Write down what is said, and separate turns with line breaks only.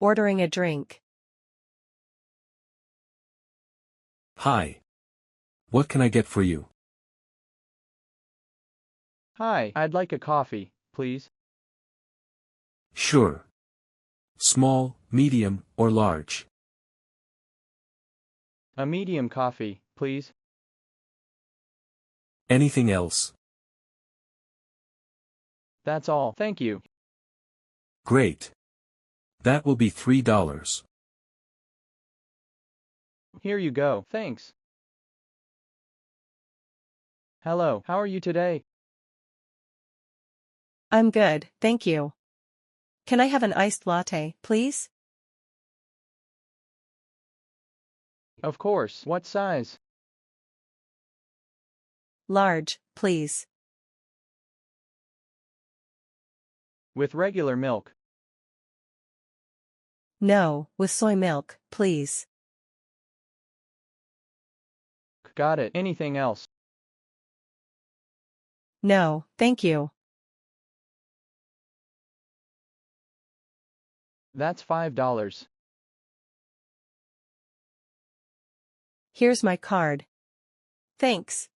Ordering a drink.
Hi. What can I get for you?
Hi, I'd like a coffee, please.
Sure. Small, medium, or large?
A medium coffee, please.
Anything else?
That's all, thank you.
Great. That will be $3.
Here you go, thanks. Hello, how are you today?
I'm good, thank you. Can I have an iced latte, please?
Of course, what size?
Large, please.
With regular milk.
No, with soy milk, please.
Got it. Anything else?
No, thank you.
That's $5.
Here's my card. Thanks.